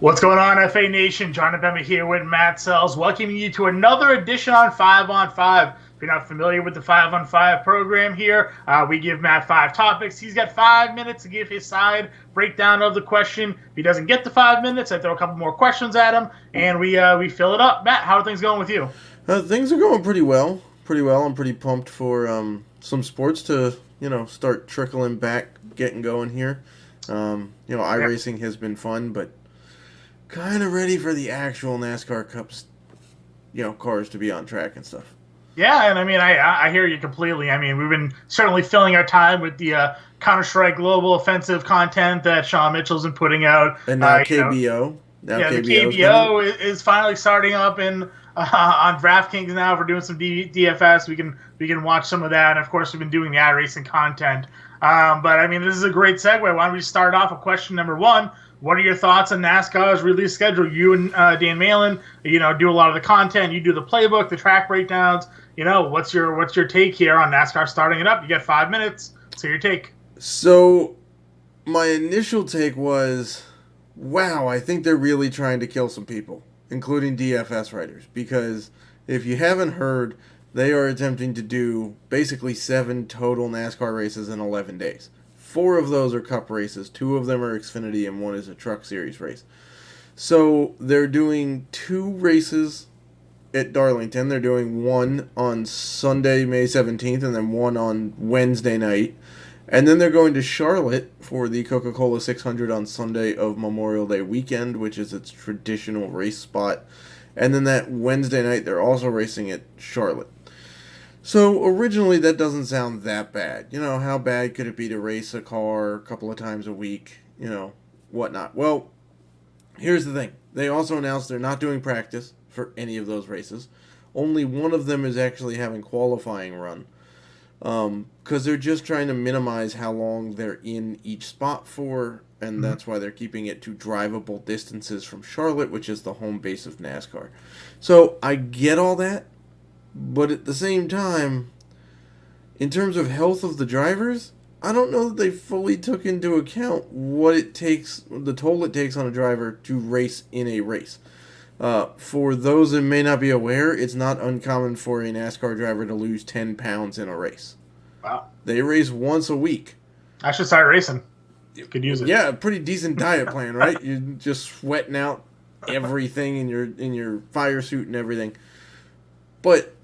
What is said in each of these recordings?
What's going on, FA Nation? Jon Impemba here with Matt Selz, welcoming you to another edition on 5 on 5. If you're not familiar with the 5 on 5 program here, we give Matt 5 topics. He's got 5 minutes to give his side breakdown of the question. If he doesn't get the 5 minutes, I throw a couple more questions at him, and we fill it up. Matt, how are things going with you? Things are going pretty well. Pretty well. I'm pretty pumped for some sports to start trickling back, getting going here. iRacing has been fun, but kind of ready for the actual NASCAR Cups, cars to be on track and stuff. Yeah, and I mean, I hear you completely. I mean, we've been certainly filling our time with the Counter-Strike Global Offensive content that Sean Mitchell's been putting out. And now KBO. The KBO is finally starting up in on DraftKings now. If we're doing some DFS, we can watch some of that. And of course, we've been doing the iRacing content. But I mean, this is a great segue. Why don't we start off with question number one? What are your thoughts on NASCAR's release schedule? You and Dan Malin, do a lot of the content. You do the playbook, the track breakdowns. What's your take here on NASCAR starting it up? You get 5 minutes. So your take. So my initial take was, wow, I think they're really trying to kill some people, including DFS writers, because if you haven't heard, they are attempting to do basically 7 total NASCAR races in 11 days. 4 of those are Cup races, 2 of them are Xfinity, and 1 is a Truck Series race. So they're doing 2 races at Darlington. They're doing 1 on Sunday, May 17th, and then 1 on Wednesday night. And then they're going to Charlotte for the Coca-Cola 600 on Sunday of Memorial Day weekend, which is its traditional race spot. And then that Wednesday night, they're also racing at Charlotte. So originally, that doesn't sound that bad. How bad could it be to race a car a couple of times a week, whatnot. Well, here's the thing. They also announced they're not doing practice for any of those races. Only one of them is actually having qualifying run. Because they're just trying to minimize how long they're in each spot for, and that's why they're keeping it to drivable distances from Charlotte, which is the home base of NASCAR. So I get all that, but at the same time, in terms of health of the drivers, I don't know that they fully took into account what it takes, the toll it takes on a driver to race in a race. For those that may not be aware, it's not uncommon for a NASCAR driver to lose 10 pounds in a race. Wow. They race once a week. I should start racing. You could use it. Yeah, a pretty decent diet plan, right? You're just sweating out everything in your fire suit and everything. But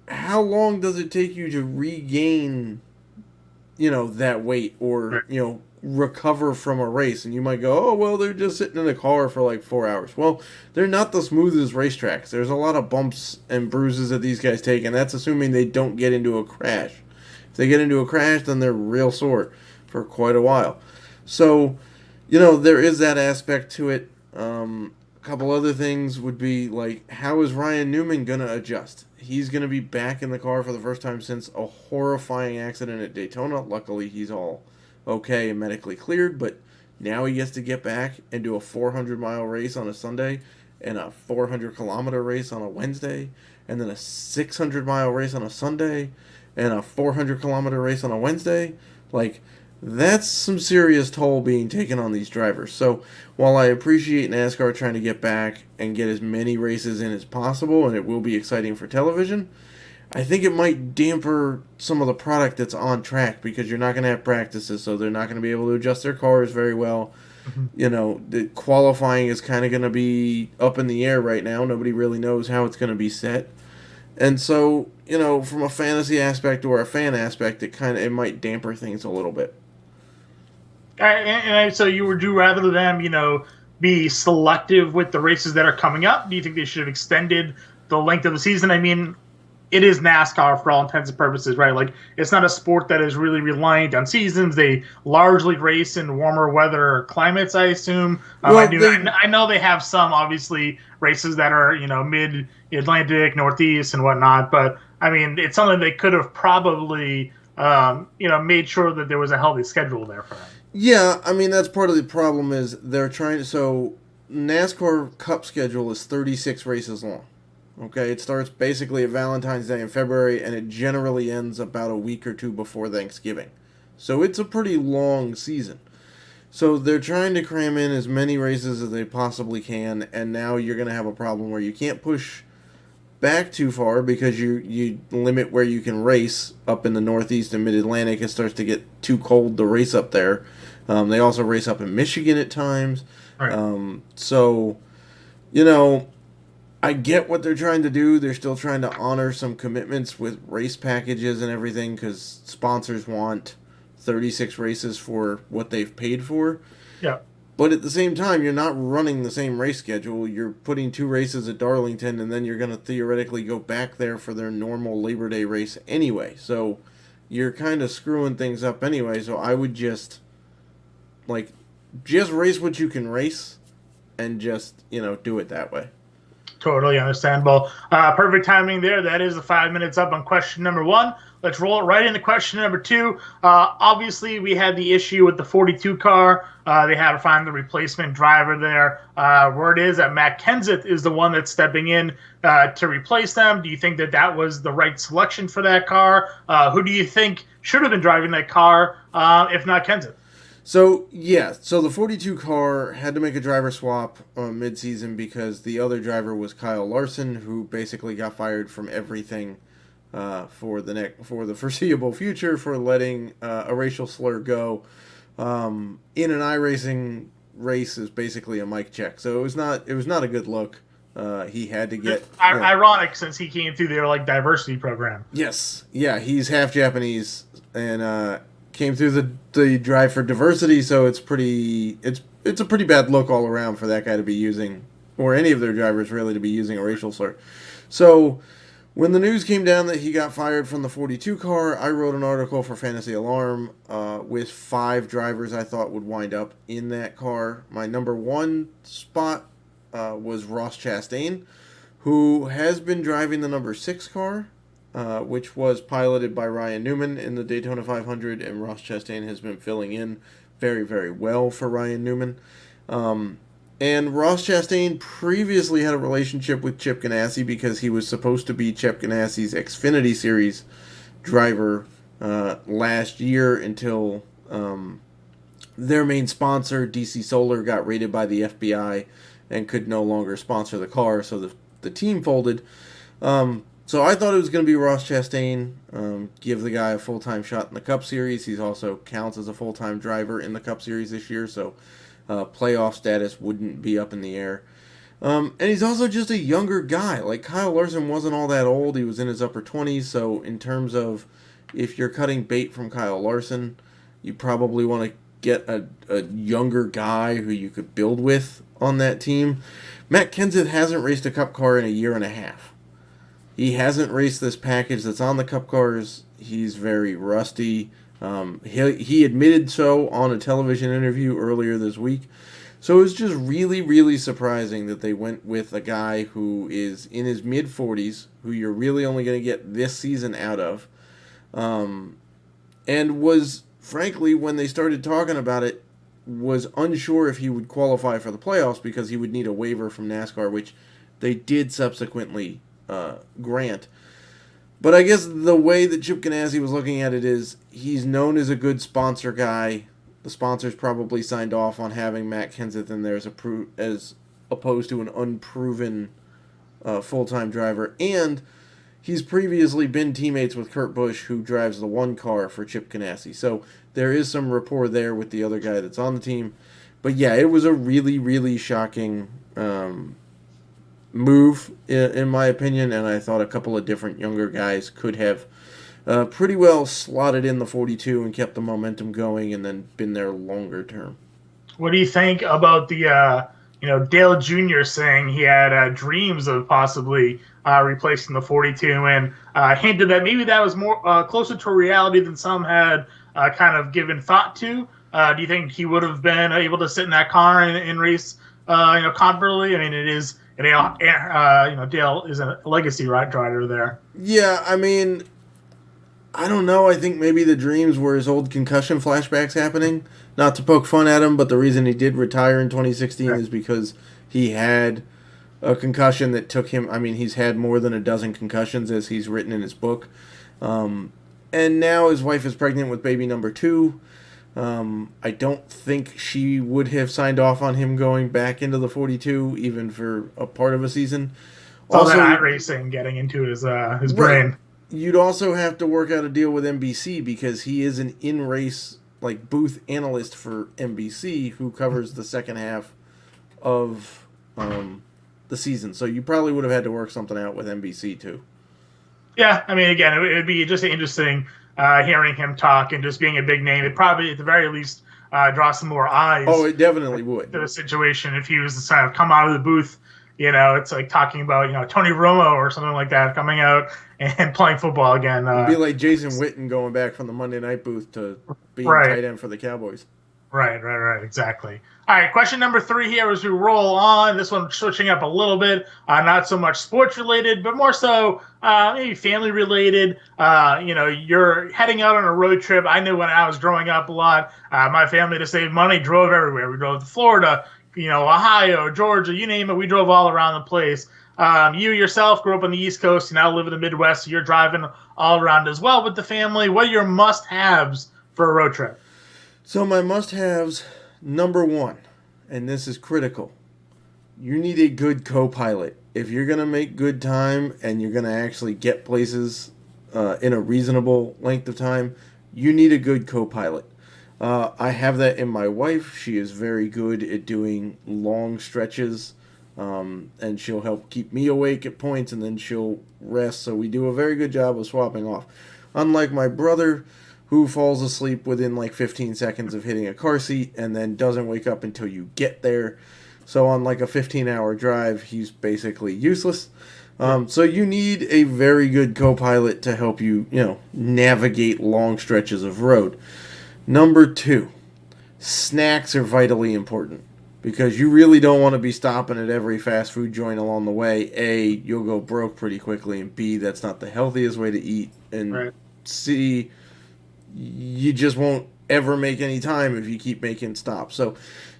how long does it take you to regain, that weight or, recover from a race? And you might go, oh, well, they're just sitting in a car for like 4 hours. Well, they're not the smoothest racetracks. There's a lot of bumps and bruises that these guys take, and that's assuming they don't get into a crash. If they get into a crash, then they're real sore for quite a while. So, there is that aspect to it. A couple other things would be, like, how is Ryan Newman going to adjust? He's going to be back in the car for the first time since a horrifying accident at Daytona. Luckily, he's all okay and medically cleared, but now he gets to get back and do a 400-mile race on a Sunday and a 400-kilometer race on a Wednesday and then a 600-mile race on a Sunday and a 400-kilometer race on a Wednesday. Like, that's some serious toll being taken on these drivers. So while I appreciate NASCAR trying to get back and get as many races in as possible, and it will be exciting for television, I think it might damper some of the product that's on track because you're not going to have practices, so they're not going to be able to adjust their cars very well. The qualifying is kind of going to be up in the air right now. Nobody really knows how it's going to be set. And so, from a fantasy aspect or a fan aspect, it might damper things a little bit. So you would do rather them, be selective with the races that are coming up? Do you think they should have extended the length of the season? I mean, it is NASCAR for all intents and purposes, right? Like, it's not a sport that is really reliant on seasons. They largely race in warmer weather climates, I assume. I know they have some, obviously, races that are, mid-Atlantic, Northeast, and whatnot. But, I mean, it's something they could have probably, made sure that there was a healthy schedule there for them. Yeah, I mean, that's part of the problem is they're trying to... So, NASCAR Cup schedule is 36 races long. Okay, it starts basically at Valentine's Day in February, and it generally ends about a week or two before Thanksgiving. So it's a pretty long season. So they're trying to cram in as many races as they possibly can, and now you're going to have a problem where you can't push back too far because you limit where you can race up in the Northeast and Mid Atlantic. It starts to get too cold to race up there. They also race up in Michigan at times. Right. So, you know, I get what they're trying to do. They're still trying to honor some commitments with race packages and everything because sponsors want 36 races for what they've paid for. Yeah. But at the same time, you're not running the same race schedule. You're putting 2 races at Darlington, and then you're going to theoretically go back there for their normal Labor Day race anyway. So you're kind of screwing things up anyway. So I would just race what you can race and just, do it that way. Totally understandable. Perfect timing there. That is the 5 minutes up on question number 1. Let's roll it right into question number 2. Obviously, we had the issue with the 42 car. They had to find the replacement driver there. Word is that Matt Kenseth is the one that's stepping in to replace them. Do you think that that was the right selection for that car? Who do you think should have been driving that car if not Kenseth? So the 42 car had to make a driver swap mid-season because the other driver was Kyle Larson, who basically got fired from everything for the foreseeable future for letting a racial slur go in an iRacing race is basically a mic check. So it was not a good look. He had to get ironic since he came through their diversity program. Yes, yeah, he's half Japanese and came through the drive for diversity, so it's a pretty bad look all around for that guy to be using, or any of their drivers really, to be using a racial slur. So when the news came down that he got fired from the 42 car, I wrote an article for Fantasy Alarm with 5 drivers I thought would wind up in that car. My number 1 spot was Ross Chastain, who has been driving the number 6 car, which was piloted by Ryan Newman in the Daytona 500, and Ross Chastain has been filling in very, very well for Ryan Newman. And Ross Chastain previously had a relationship with Chip Ganassi because he was supposed to be Chip Ganassi's Xfinity Series driver last year until their main sponsor, DC Solar, got raided by the FBI and could no longer sponsor the car, so the team folded. So I thought it was going to be Ross Chastain, give the guy a full-time shot in the Cup Series. He also counts as a full-time driver in the Cup Series this year, so playoff status wouldn't be up in the air. And he's also just a younger guy. Like, Kyle Larson wasn't all that old. He was in his upper 20s, so in terms of if you're cutting bait from Kyle Larson, you probably want to get a younger guy who you could build with on that team. Matt Kenseth hasn't raced a Cup car in a year and a half. He hasn't raced this package that's on the Cup cars. He's very rusty. He admitted so on a television interview earlier this week. So it was just really, really surprising that they went with a guy who is in his mid-40s, who you're really only going to get this season out of, and was, frankly, when they started talking about it, was unsure if he would qualify for the playoffs because he would need a waiver from NASCAR, which they did subsequently grant. But I guess the way that Chip Ganassi was looking at it is he's known as a good sponsor guy. The sponsors probably signed off on having Matt Kenseth in there as opposed to an unproven full-time driver. And he's previously been teammates with Kurt Busch, who drives the 1 car for Chip Ganassi. So there is some rapport there with the other guy that's on the team. But yeah, it was a really, really shocking move, in my opinion, and I thought a couple of different younger guys could have pretty well slotted in the 42 and kept the momentum going and then been there longer term. What do you think about the Dale Jr. saying he had dreams of possibly replacing the 42 and hinted that maybe that was more closer to reality than some had kind of given thought to? Do you think he would have been able to sit in that car and race confidently? I mean, it is. Dale is a legacy driver there. Yeah, I mean, I don't know. I think maybe the dreams were his old concussion flashbacks happening. Not to poke fun at him, but the reason he did retire in 2016 is because he had a concussion that took him. I mean, he's had more than a dozen concussions, as he's written in his book. And now his wife is pregnant with baby number 2. I don't think she would have signed off on him going back into the 42 even for a part of a season. All that Also, iRacing getting into his right, brain. you'd also have to work out a deal with NBC because he is an in-race like booth analyst for NBC who covers the second half of the season. So you probably would have had to work something out with NBC too. Yeah, I mean, again, it would be just interesting hearing him talk and just being a big name. It probably, at the very least, draw some more eyes. Oh, it definitely would. To the situation if he was to kind of come out of the booth. It's like talking about Tony Romo or something like that coming out and playing football again. It'd be like Jason Witten going back from the Monday Night booth to being tight end for the Cowboys. Right, exactly. All right, question number 3 here as we roll on. This one switching up a little bit, not so much sports related, but more so maybe family related. You're heading out on a road trip. I knew when I was growing up a lot, my family, to save money, drove everywhere. We drove to Florida, Ohio, Georgia, you name it. We drove all around the place. You yourself grew up on the East Coast. You now live in the Midwest. So you're driving all around as well with the family. What are your must-haves for a road trip? So my must-haves, number 1, and this is critical, you need a good co-pilot. If you're going to make good time and you're going to actually get places in a reasonable length of time, you need a good co-pilot. I have that in my wife. She is very good at doing long stretches, and she'll help keep me awake at points, and then she'll rest. So we do a very good job of swapping off. Unlike my brother, who falls asleep within like 15 seconds of hitting a car seat and then doesn't wake up until you get there. So on like a 15-hour drive, he's basically useless. So you need a very good co-pilot to help you, navigate long stretches of road. Number 2, snacks are vitally important because you really don't want to be stopping at every fast food joint along the way. A, you'll go broke pretty quickly, and B, that's not the healthiest way to eat. And right. C, you just won't ever make any time if you keep making stops. So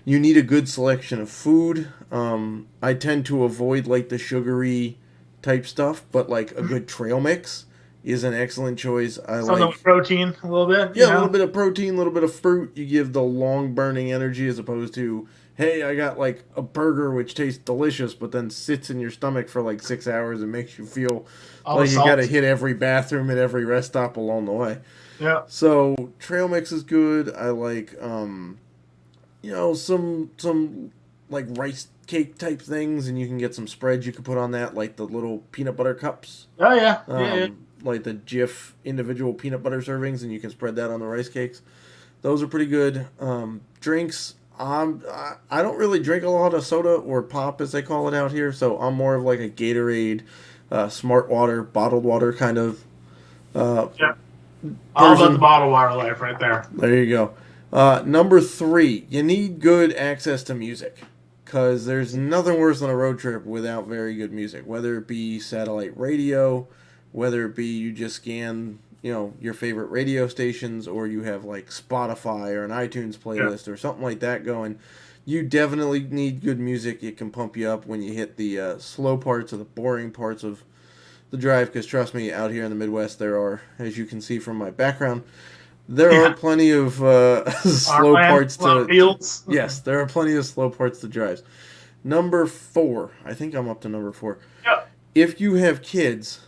you need a good selection of food. I tend to avoid like the sugary type stuff, but like a good trail mix is an excellent choice. Something with protein a little bit. Yeah, a little bit of protein, a little bit of fruit. You give the long burning energy as opposed to, hey, I got like a burger which tastes delicious but then sits in your stomach for like 6 hours and makes you feel like you got to hit every bathroom at every rest stop along the way. Yeah. So trail mix is good. I like some like rice cake type things, and you can get some spreads you can put on that, like the little peanut butter cups. Oh yeah. Like the Jif individual peanut butter servings, and you can spread that on the rice cakes. Those are pretty good. Drinks. I don't really drink a lot of soda or pop as they call it out here, so I'm more of like a Gatorade, Smart Water, bottled water kind of. Yeah. All about the bottled water life right there. There you go. Number 3, you need good access to music, because there's nothing worse than a road trip without very good music, whether it be satellite radio, whether it be you just scan, your favorite radio stations, or you have like Spotify or an iTunes playlist or something like that going. You definitely need good music. It can pump you up when you hit the slow parts or the boring parts of the drive, because trust me, out here in the Midwest, there are, as you can see from my background, there are plenty of slow parts to fields. Yes, there are plenty of slow parts to drives. Number 4, I think I'm up to number 4. Yep. If you have kids,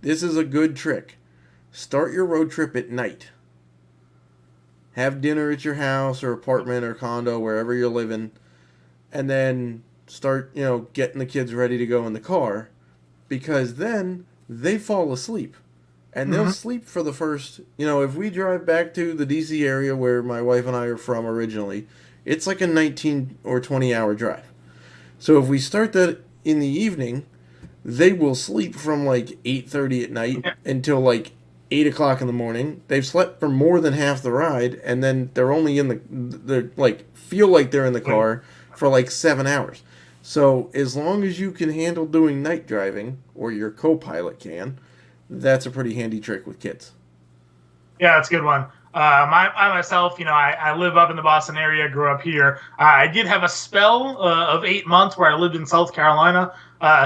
this is a good trick. Start your road trip at night. Have dinner at your house or apartment or condo, wherever you're living, and then start, getting the kids ready to go in the car, because then they fall asleep. And they'll sleep for the first, if we drive back to the D.C. area where my wife and I are from originally, it's like a 19 or 20 hour drive. So if we start that in the evening, they will sleep from like 8:30 at night until like 8 o'clock in the morning. They've slept for more than half the ride, and then they're only they're like, feel like they're in the car for like 7 hours. So as long as you can handle doing night driving, or your co-pilot can, that's a pretty handy trick with kids. Yeah, that's a good one. I myself, I live up in the Boston area, grew up here. I did have a spell of 8 months where I lived in South Carolina.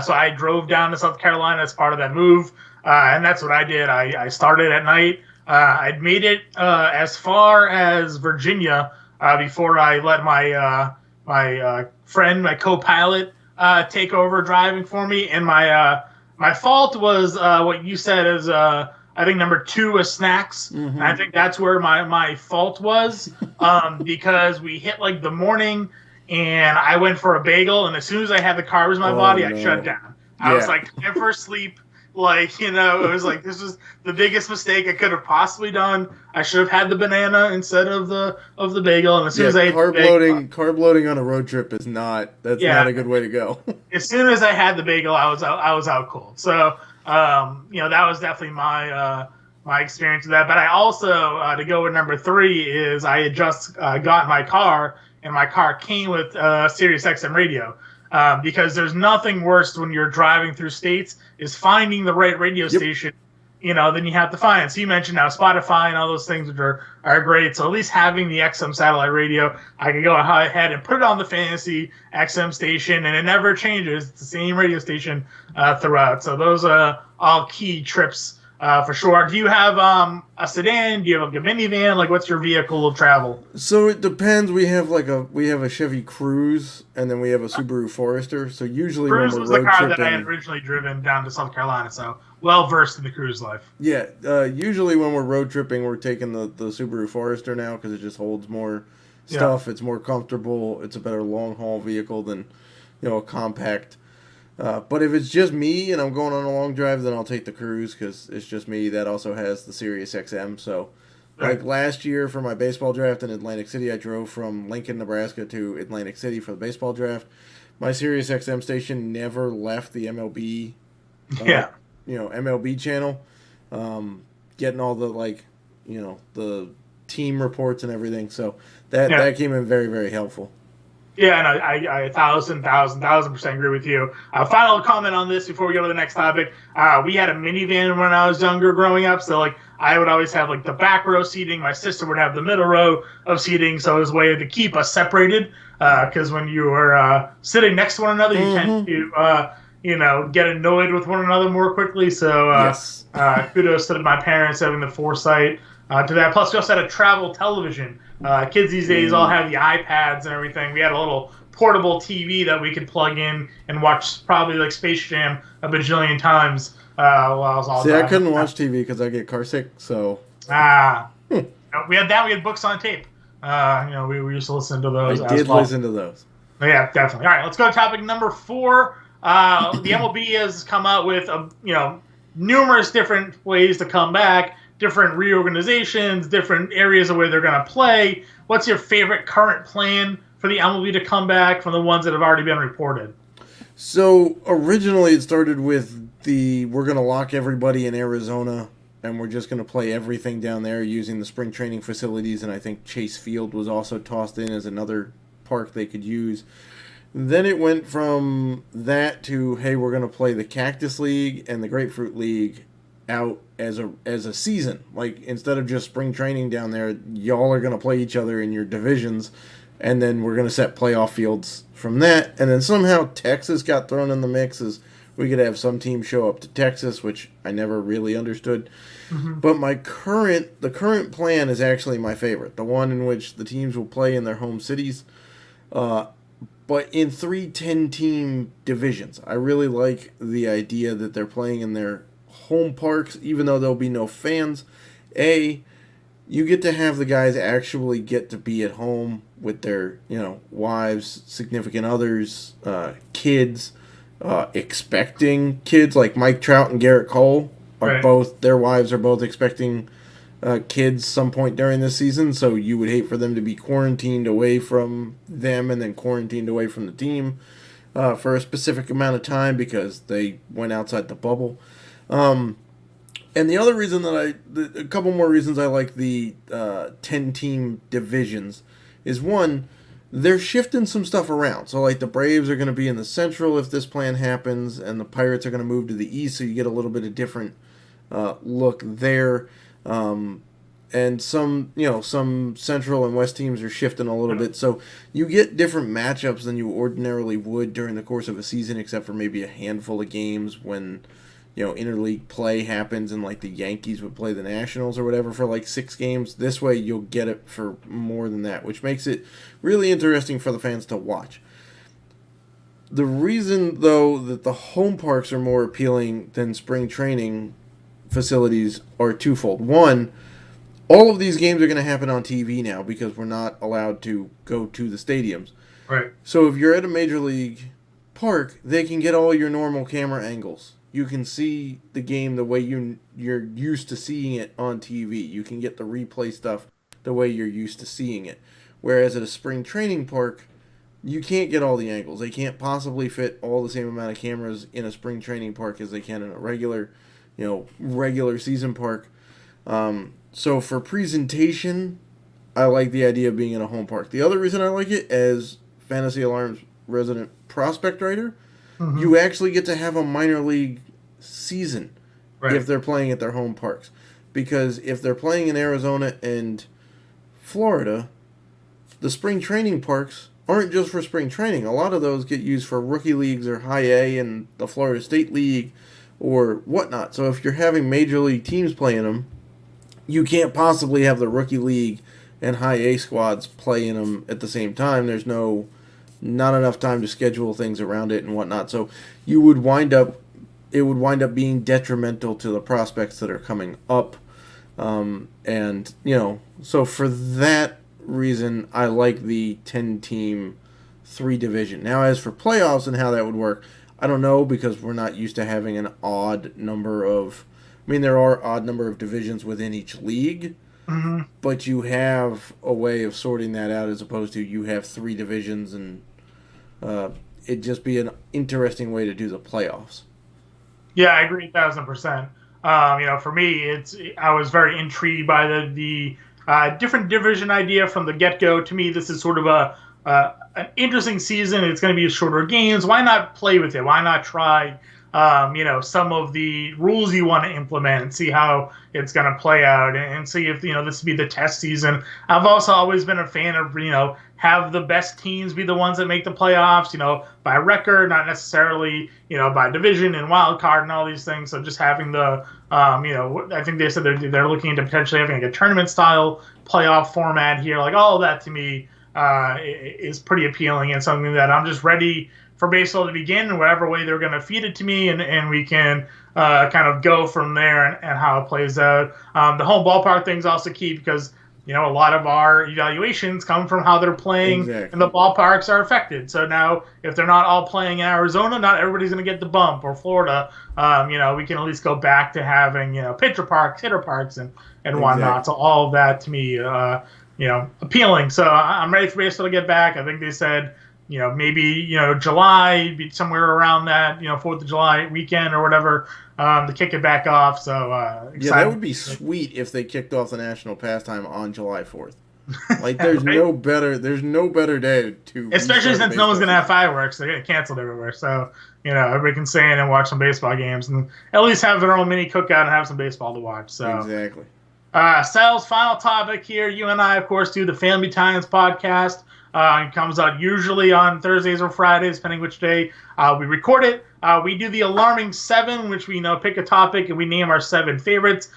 So I drove down to South Carolina as part of that move. And that's what I did. I started at night. I'd made it as far as Virginia before I let my friend, my co-pilot, take over driving for me. And my fault was what you said is I think number 2 was snacks. Mm-hmm. And I think that's where my fault was because we hit like the morning and I went for a bagel, and as soon as I had the carbs in my body, I shut down. I was like, time for sleep. Like, it was like, this was the biggest mistake I could have possibly done. I should have had the banana instead of the bagel. And as soon as I carb loading on a road trip is not a good way to go. As soon as I had the bagel, I was out cold. So, that was definitely my experience with that. But I also, to go with number 3, is I had just got my car, and my car came with Sirius XM radio. Because there's nothing worse when you're driving through states is finding the right radio station, then you have to find. So you mentioned now Spotify and all those things, which are great. So at least having the XM satellite radio, I can go ahead and put it on the fantasy XM station, and it never changes. It's the same radio station throughout. So those are all key trips for sure. Do you have a sedan? Do you have a minivan? Like, what's your vehicle of travel? So it depends. We have a Chevy Cruze, and then we have a Subaru Forester. So usually Cruze when we're was the road car tripping, that I had originally driven down to South Carolina. So well versed in the cruise life. Yeah. Usually when we're road tripping, we're taking the Subaru Forester now because it just holds more stuff. It's more comfortable. It's a better long haul vehicle than a compact. But if it's just me and I'm going on a long drive, then I'll take the Cruze because it's just me. That also has the Sirius XM. So, like last year for my baseball draft in Atlantic City, I drove from Lincoln, Nebraska to Atlantic City for the baseball draft. My Sirius XM station never left the MLB, MLB channel. Getting all the the team reports and everything. So that came in very, very helpful. Yeah, and I 1,000% agree with you. Final comment on this before we go to the next topic. We had a minivan when I was younger growing up, so I would always have the back row seating. My sister would have the middle row of seating, so it was a way to keep us separated. Because when you are sitting next to one another, you tend to get annoyed with one another more quickly. So kudos to my parents having the foresight to that. Plus, we also had a travel television. Kids these days all have the iPads and everything. We had a little portable TV that we could plug in and watch probably Space Jam a bajillion times while I was all driving. I couldn't watch TV because I get car sick, so... We had that. We had books on tape. We used to listen to those I did listen to those. Yeah, definitely. All right, let's go to topic number 4. The MLB has come out with, numerous different ways to come back. Different reorganizations, different areas of where they're going to play. What's your favorite current plan for the MLB to come back from the ones that have already been reported? So originally it started with we're going to lock everybody in Arizona and we're just going to play everything down there using the spring training facilities, and I think Chase Field was also tossed in as another park they could use. Then it went from that to, hey, we're going to play the Cactus League and the Grapefruit League out as a season. Instead of just spring training down there, y'all are going to play each other in your divisions, and then we're going to set playoff fields from that. And then somehow Texas got thrown in the mix as we could have some teams show up to Texas, which I never really understood. Mm-hmm. But the current plan is actually my favorite, the one in which the teams will play in their home cities, but in 3 10-team divisions. I really like the idea that they're playing in their home parks, even though there'll be no fans. You get to have the guys actually get to be at home with their, wives, significant others, kids, expecting kids like Mike Trout and Garrett Cole are both, their wives are both expecting kids some point during this season, so you would hate for them to be quarantined away from them and then quarantined away from the team for a specific amount of time because they went outside the bubble. And the other reason a couple more reasons I like the 10-team divisions is, one, they're shifting some stuff around. So, the Braves are going to be in the Central if this plan happens, and the Pirates are going to move to the East, so you get a little bit of different look there. And some Central and West teams are shifting a little bit, so you get different matchups than you ordinarily would during the course of a season, except for maybe a handful of games when interleague play happens and like the Yankees would play the Nationals or whatever for like 6 games. This way you'll get it for more than that, which makes it really interesting for the fans to watch. The reason, though, that the home parks are more appealing than spring training facilities are twofold. One, all of these games are going to happen on TV now because we're not allowed to go to the stadiums. Right. So if you're at a major league park, they can get all your normal camera angles. You can see the game the way you're used to seeing it on TV. You can get the replay stuff the way you're used to seeing it. Whereas at a spring training park, you can't get all the angles. They can't possibly fit all the same amount of cameras in a spring training park as they can in a regular season park. So for presentation, I like the idea of being in a home park. The other reason I like it, as Fantasy Alarm's resident prospect writer, you actually get to have a minor league season if they're playing at their home parks. Because if they're playing in Arizona and Florida, the spring training parks aren't just for spring training. A lot of those get used for rookie leagues or high A and the Florida State League or whatnot. So if you're having major league teams playing them, you can't possibly have the rookie league and high A squads play in them at the same time. There's not enough time to schedule things around it and whatnot. So it would wind up being detrimental to the prospects that are coming up. So for that reason, I like the 10-team 3-division. Now, as for playoffs and how that would work, I don't know, because we're not used to having an odd number of... there are odd number of divisions within each league, but you have a way of sorting that out as opposed to you have 3 divisions, and it'd just be an interesting way to do the playoffs. Yeah, I agree 1,000%. For me, I was very intrigued by the different division idea from the get-go. To me, this is sort of an interesting season. It's going to be shorter games. Why not play with it? Why not try some of the rules you want to implement and see how it's going to play out and see if, this would be the test season. I've also always been a fan of, have the best teams be the ones that make the playoffs, by record, not necessarily, by division and wild card and all these things. So just having the, I think they said they're looking into potentially having like a tournament style playoff format here. Like all of that to me is pretty appealing and something that I'm just ready for baseball to begin in whatever way they're going to feed it to me, and we can kind of go from there and how it plays out. The home ballpark thing's also key because, a lot of our evaluations come from how they're playing, and the ballparks are affected. So now if they're not all playing in Arizona, not everybody's going to get the bump, or Florida. We can at least go back to having, pitcher parks, hitter parks, and whatnot. So all of that to me, appealing. So I'm ready for baseball to get back. I think they said, maybe, July, somewhere around that, 4th of July weekend or whatever, to kick it back off. So, excited. Yeah, that would be sweet if they kicked off the national pastime on July 4th. Like, there's right? no better day to... Especially since no one's going to have fireworks. They're going to cancel everywhere. So, everybody can stay in and watch some baseball games and at least have their own mini cookout and have some baseball to watch. So exactly. Selz, final topic here. You and I, of course, do the Family Times podcast. It comes out usually on Thursdays or Fridays, depending which day we record it. We do the Alarming 7, which we pick a topic and we name our 7 favorites.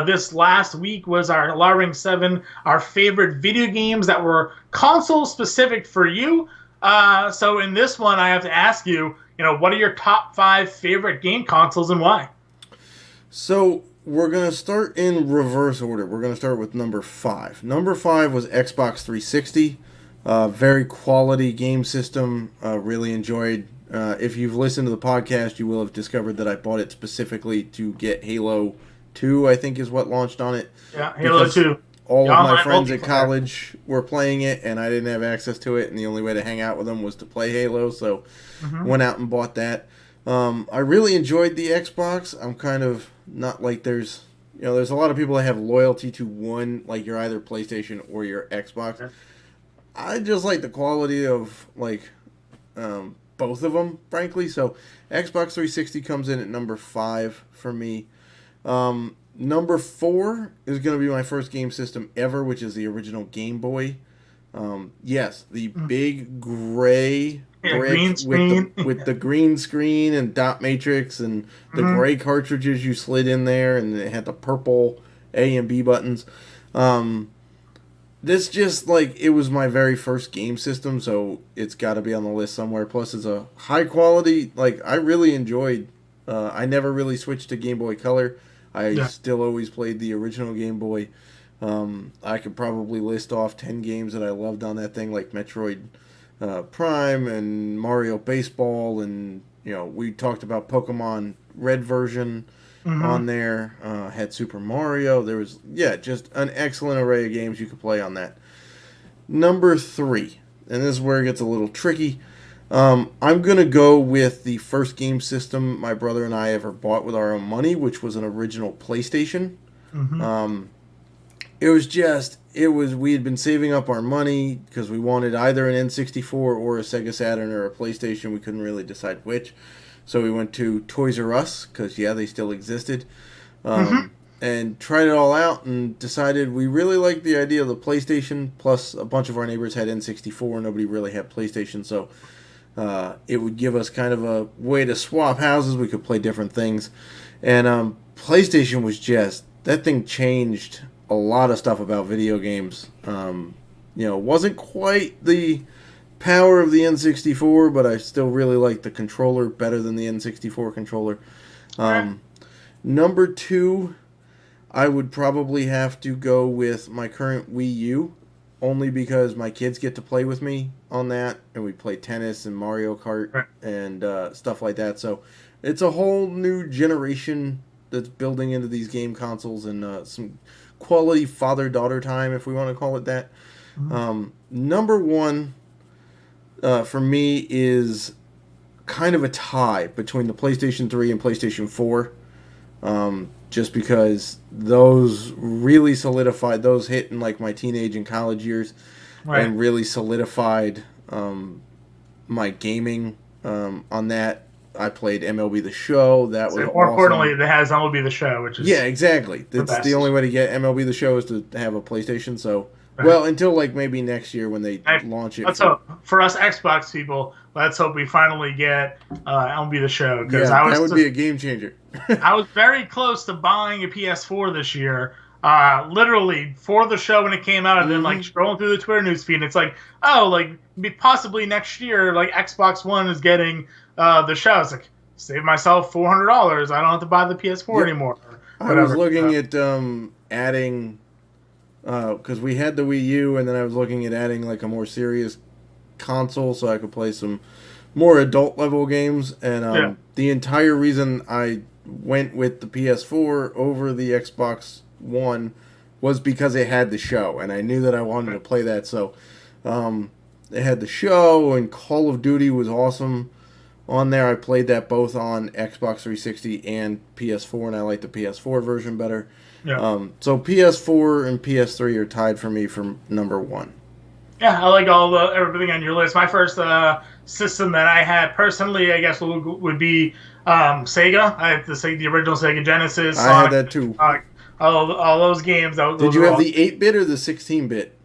This last week was our Alarming 7, our favorite video games that were console-specific for you. So in this one, I have to ask you, what are your top 5 favorite game consoles and why? So we're going to start in reverse order. We're going to start with number 5. Number 5 was Xbox 360. Very quality game system. Really enjoyed. If you've listened to the podcast, you will have discovered that I bought it specifically to get Halo 2, I think is what launched on it. Yeah, Halo 2. All of my friends at college were playing it, and I didn't have access to it, and the only way to hang out with them was to play Halo, so went out and bought that. I really enjoyed the Xbox. I'm kind of not like there's a lot of people that have loyalty to one, like you're either PlayStation or your Xbox. Yeah. I just like the quality of both of them, frankly. So Xbox 360 comes in at number 5 for me. Number 4 is going to be my first game system ever, which is the original Game Boy Yes, the big gray Yeah, brick green screen. with the green screen and dot matrix and the Mm-hmm. gray cartridges you slid in there, and it had the purple A and B buttons. Um, this just like it was my very first game system, so it's got to be on the list somewhere. Plus, it's a high quality. Like I really enjoyed. I never really switched to Game Boy Color. I Yeah. still always played the original Game Boy. I could probably list off 10 games that I loved on that thing, like Metroid Prime and Mario Baseball, and we talked about Pokemon Red version Mm-hmm. on there. Had Super Mario. There was just an excellent array of games you could play on that. Number three, and this is where it gets a little tricky. I'm gonna go with the first game system my brother and I ever bought with our own money, which was an original PlayStation. Mm-hmm. We had been saving up our money because we wanted either an N64 or a Sega Saturn or a PlayStation. We couldn't really decide which. So we went to Toys R Us because, they still existed. Mm-hmm. And tried it all out and decided we really liked the idea of the PlayStation. Plus, a bunch of our neighbors had N64. Nobody really had PlayStation. So it would give us kind of a way to swap houses. We could play different things. And PlayStation was that thing changed a lot of stuff about video games. Wasn't quite the power of the N64, but I still really like the controller better than the N64 controller. Number two, I would probably have to go with my current Wii U, only because my kids get to play with me on that, and we play tennis and Mario Kart and stuff like that. So it's a whole new generation that's building into these game consoles, and some quality father-daughter time, if we want to call it that. Number one for me is kind of a tie between the PlayStation 3 and PlayStation 4. Just because those really solidified, those hit in like my teenage and college years, and really solidified my gaming on that. I played MLB The Show. That was More awesome. importantly, it has MLB The Show, which is exactly. That's the only way to get MLB The Show is to have a PlayStation. So, well, until like maybe next year when they launch it. Let's hope for us Xbox people. Let's hope we finally get MLB The Show, because that would be a game changer. I was very close to buying a PS4 this year. Literally for the show when it came out, and then like scrolling through the Twitter newsfeed, and it's like, possibly next year, like Xbox One is getting the show. I was like, save myself $400. I don't have to buy the PS4 anymore. I was looking at adding, because we had the Wii U, and then I was looking at adding like a more serious console so I could play some more adult level games. And the entire reason I went with the PS4 over the Xbox One was because it had the show, and I knew that I wanted to play that. So it had the show, and Call of Duty was awesome on there. I played that both on Xbox 360 and PS4, and I like the PS4 version better. So PS4 and PS3 are tied for me for number one. Yeah, I like everything on your list. My first system that I had personally, I guess, would be Sega. I had the original Sega Genesis. I had that too. All those games. Did you have the 8-bit or the 16-bit?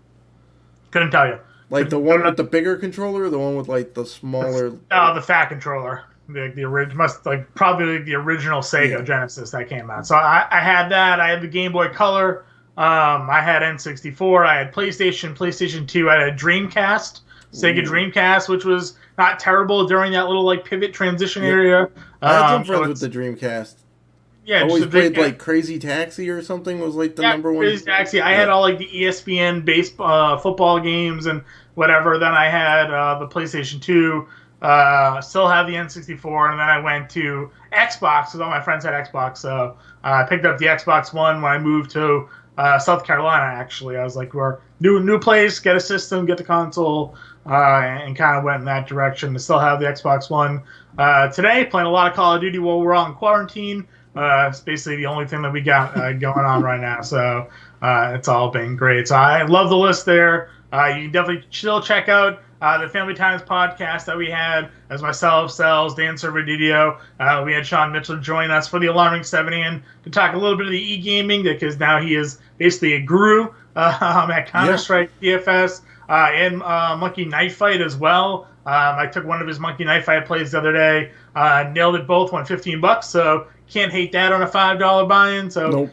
Couldn't tell you. Like the one with the bigger controller, or the one with like the smaller? The fat controller. The original, probably the original Sega Genesis that came out. So I had that. I had the Game Boy Color. I had N64. I had PlayStation 2. I had a Dreamcast, Sega Dreamcast, which was not terrible during that little like pivot transition area. I had some friends with the Dreamcast. Yeah, always played like Crazy Taxi or something was like the number one. Crazy Taxi. I had all like the ESPN football games and whatever. Then I had the PlayStation 2. Still have the N64, and then I went to Xbox because all my friends had Xbox. So I picked up the Xbox One when I moved to South Carolina. Actually, I was like, "We're new place, get a system, get the console," and kind of went in that direction. To still have the Xbox One today, playing a lot of Call of Duty while we're on quarantine. It's basically the only thing that we got going on right now. So it's all been great. So I love the list there. You can definitely still check out the Family Times podcast that we had as myself, Selz, Dan Servadidio. We had Sean Mitchell join us for the Alarming 7 to talk a little bit of the e-gaming, because now he is basically a guru at Counter-Strike, DFS, and Monkey Knife Fight as well. I took one of his Monkey Knife Fight plays the other day. Nailed it both, won $15, so can't hate that on a $5 buy-in. So Nope.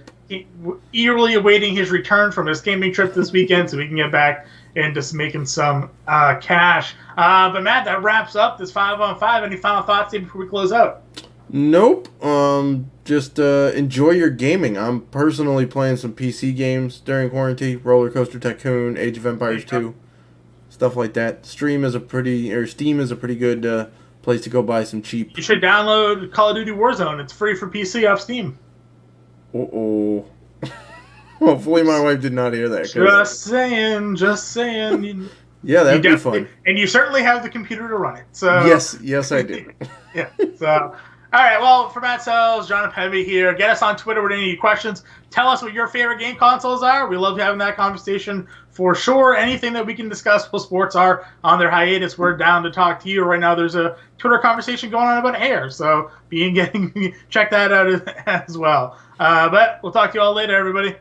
Eagerly awaiting his return from his camping trip this weekend so we can get back and just making some cash. But Matt, that wraps up this 5-on-5. Any final thoughts before we close out? Nope. Just enjoy your gaming. I'm personally playing some PC games during quarantine. Roller Coaster Tycoon, Age of Empires 2, stuff like that. Steam is a pretty good place to go buy some cheap. You should download Call of Duty Warzone. It's free for PC off Steam. Uh-oh. Hopefully my wife did not hear that. Just saying. Yeah, that'd be fun. And you certainly have the computer to run it. So Yes, I do. Yeah. So, all right. Well, for Matt Selz, Jon Impemba here. Get us on Twitter with any questions. Tell us what your favorite game consoles are. We love having that conversation for sure. Anything that we can discuss while sports are on their hiatus, we're down to talk to you. Right now, there's a Twitter conversation going on about hair, so check that out as well. But we'll talk to you all later, everybody.